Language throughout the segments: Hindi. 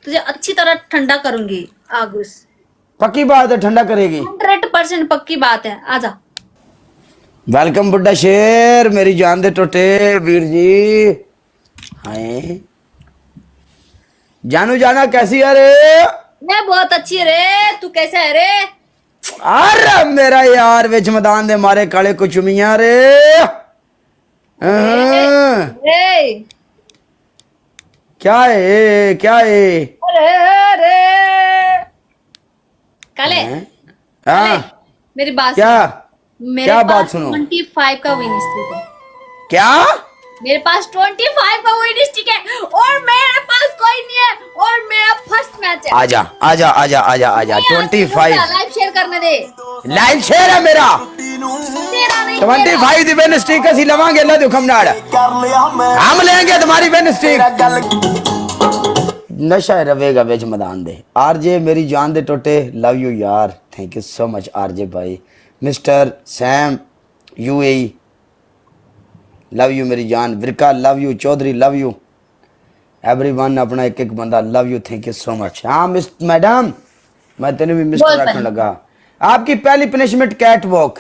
तुझे अच्छी तरह ठंडा करूंगी आगुस। पक्की बात है ठंडा करेगी। 100% पक्की बात है, आजा। वेलकम बुड्ढा शेर, मेरी जान दे टोटे वीर जी। हाय जानू जाना कैसी है रे? मैं बहुत अच्छी रे, तू कैसा है रे? अरे मेरा यार विच मैदान दे मारे काले कुचुमिया रे। हाँ। रे क्या है क्या है? अरे रे काले हैं? काले, हाँ मेरी बात क्या सुन। मेरे क्या बात पास सुनो? 25 का विन स्ट्रीक है। क्या? मेरे पास 25 का विन स्ट्रीक है और मेरे पास कोई नहीं है और मेरा फर्स्ट मैच है। आजा आजा आजा आजा आजा 25 लाइव शेयर करने दे। लाइव शेयर है मेरा। तेरा नहीं 25 दी विन स्ट्रीक ਅਸੀਂ ਲਵਾਂਗੇ ਅੱਲਾ ਦੇ ਹੁਕਮ ਨਾਲ। हम लेंगे तुम्हारी विन स्ट्रीक। नशा रवेगा विच मैदान दे। आरजे मेरी जान दे टोटे लव यू यार, thank you so much RJ भाई। Mister Sam UAE love you मेरी जान। Virka love you, Chaudhary love you, everyone अपना एक एक बंदा love you, thank you so much. हाँ मिस मैडम मैं तेने भी मिस्टर बोल रखने पहले। लगा। आपकी पहली पनिशमेंट कैट वॉक।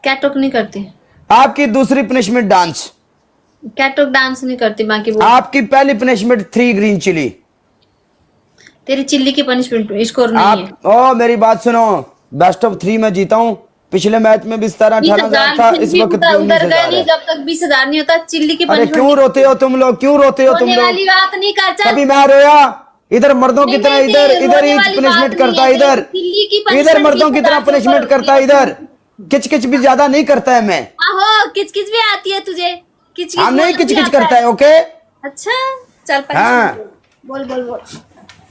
कैटवॉक नहीं करती, आपकी दूसरी पनिशमेंट डांस। कैटवॉक डांस नहीं करती, बाकी वो आपकी पहली पनिशमेंट 3 ग्रीन चिली। तेरी चिल्ली की पनिशमेंट स्कोर नहीं है। आप ओ मेरी बात सुनो, बेस्ट ऑफ 3 में जीता हूँ। पिछले मैच में भी 17-18 था, इस वक्त भी उधर गए 19,000 नहीं। है। जब तक 20,000 नहीं होता चिल्ली की अरे पनिशमेंट। क्यों रोते हो तुम लोग, क्यों रोते हो तुम रोने लोग? वाली बात नहीं कर, चल। कभी मैं रोया? इधर मर्दों की नहीं, तरह नहीं, इधर नहीं, इधर रोने ही वाली पनिशमेंट बात करता नहीं है है। इधर। चिल्ली की इधर punishment मर्दों की 20,000 तरह के ऊपर पनिशमेंट होती करता है। है इधर। किच किच भी ज्यादा नहीं करता है मैं। आहो, किचकिच भी आती है तुझे? किचकिच हम नहीं बोलना किच भी किच आता करता है, ओके। अच्छा चल हाँ। पनिशमेंट बोल बोल बोल।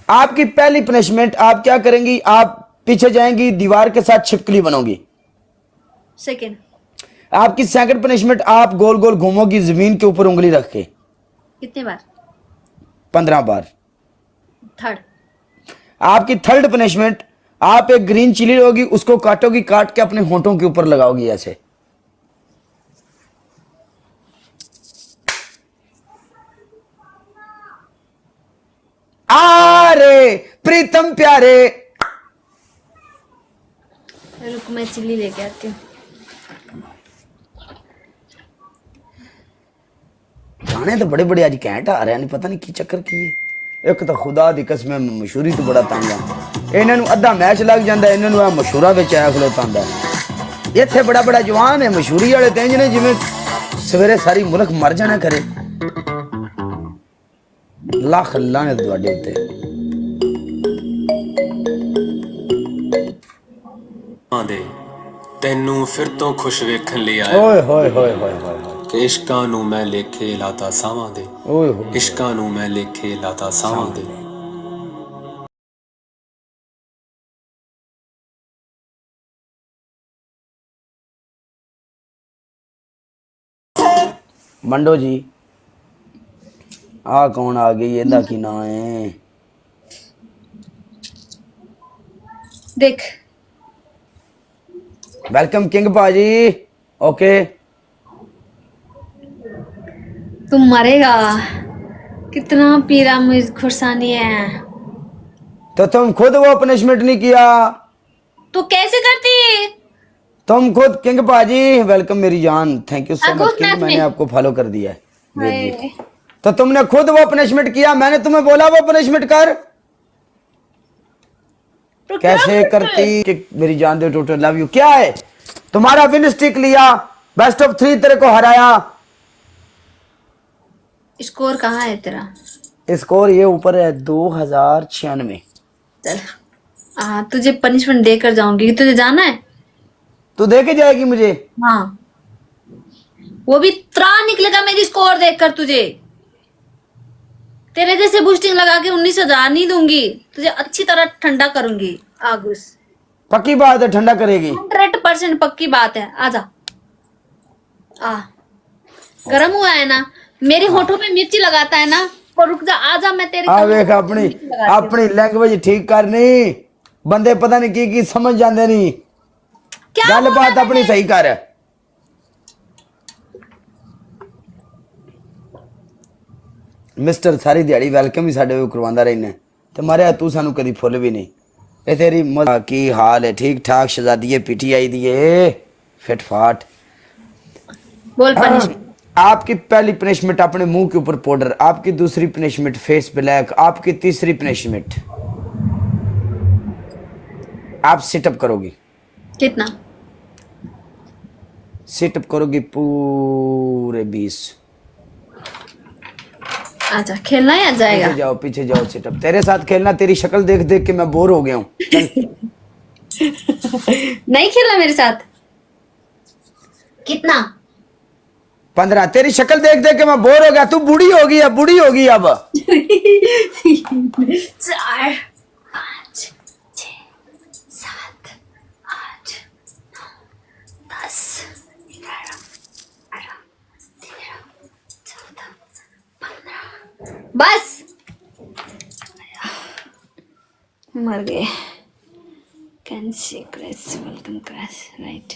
आपकी पहली पनिशमेंट आप क्या करेंगी? आप पीछे जाएंगी, दीवार के साथ छिपकली बनोगी। सेकंड। आपकी सेकंड पनिशमेंट आप गोल गोल घूमोगी जमीन के ऊपर उंगली रख के कितने बार? 15 बार। थर्ड। आपकी थर्ड पनिशमेंट आप एक ग्रीन चिली लोगी, उसको काटोगी, काट के अपने होंठों के ऊपर लगाओगी ऐसे। अरे प्रीतम प्यारे, रुक मैं चिल्ली लेके आती हूँ। गाने तो बड़े बड़े आज कैंट आ रहे हैं, पता नहीं की चक्कर की है। एक तो खुदा दी कसम मशहूरी तो बड़ा तंग है। इन्हों अद्धा मैच लग जाता है, इन्हों मशहूरा बिच आया खलोता है। इत्थे बड़ा बड़ा जवान है मशहूरी वाले तेज ने, जिमें सवेरे सारी मुल्क मर जाना करे। लख लाने तुहाडे उत्ते। ਦੇ ਤੈਨੂੰ ਫਿਰ ਤੋਂ ਖੁਸ਼ ਵੇਖਣ ਲਈ ਆਇਆ ओए होए होए होए होए होए ਕਿ ਇਸ਼ਕਾਂ ਨੂੰ ਮੈਂ ਲੇਖੇ ਲਾਤਾ ਸਾਵਾਂ ਦੇ ओए होए ਇਸ਼ਕਾਂ ਨੂੰ ਮੈਂ ਲੇਖੇ ਲਾਤਾ ਸਾਵਾਂ ਦੇ मंडो जी आ कौन आ गई? ਇਹਦਾ ਕੀ ਨਾਂ ਹੈ? देख वेलकम किंग पाजी। ओके तुम मरेगा। कितना पीरा मुझ खुरसानी है। तो तुम खुद वो पनिशमेंट नहीं किया? तू कैसे करती? तुम खुद किंग पाजी वेलकम मेरी जान, थैंक यू सो आगो मच किंग, मैच मैंने में। आपको फॉलो कर दिया है वीर जी। हाय। तो तुमने खुद वो पनिशमेंट किया? मैंने तुम्हें बोला वो पनिशमेंट कर। तो क्या कैसे करते? करती कि मेरी जान दे टोटल लव यू। क्या है तुम्हारा विन स्टिक लिया, बेस्ट ऑफ 3 तेरे को हराया। स्कोर कहाँ है तेरा? स्कोर ये ऊपर है 2096। चल तुझे पनिशमेंट देकर जाऊंगी। तुझे जाना है? तू दे के जाएगी मुझे? हाँ, वो भी त्रा निकलेगा मेरी स्कोर देखकर तुझे। तेरे जैसे बूस्टिंग लगा के 19,000 नहीं दूंगी। तुझे अच्छी तरह ठंडा करूंगी आगुस। पक्की बात है ठंडा करेगी। 100% पक्की बात है, आजा। आ गरम हुआ है ना? मेरे होठों पे मिर्ची लगाता है ना? तो रुक जा, आजा, मैं तेरे आ कमर वेख पे अपनी मिर्ची लगाती हूँ। अपनी लैंग्वेज ठीक करनी, बंदे पता नहीं की समझ जाते नहीं। क्या गल बोला बात अपनी मैंने? सही कर। ਮਿਸਟਰ ਸਾਰੀ ਦਿਹਾੜੀ ਵੈਲਕਮ ਹੀ ਸਾਡੇ ਕੋਲ ਕਰਵਾਉਂਦਾ ਰਹਿਣਾ ਤੇ ਮਾਰਿਆ ਤੂੰ ਸਾਨੂੰ ਕਦੀ ਫੁੱਲ ਵੀ ਨਹੀਂ ਇਹ ਤੇਰੀ ਕੀ ਹਾਲ ਹੈ ठीक ठाक शहजादी पीटीआई दी फिट फाट बोल पनिशमेंट। आपकी पहली पनिशमेंट अपने मुंह के ऊपर पाउडर, आपकी दूसरी पनिशमेंट फेस ब्लैक, आपकी तीसरी पनिशमेंट आप सिटअप करोगी। कितना? सिटअप करोगी पूरे 20। आजा, खेलना है या जाएगा? पीछे जाओ सिटअप। तेरे साथ खेलना, तेरी शक्ल देख देख के मैं बोर हो गया हूँ। नहीं खेलना मेरे साथ? कितना? 15। तेरी शक्ल देख देख के मैं बोर हो गया। तू बूढ़ी होगी अब, बूढ़ी होगी अब। 4 5 6 7 8 9 10 11 12 13 14 15। बस मर गए। Can see crash welcome crash right.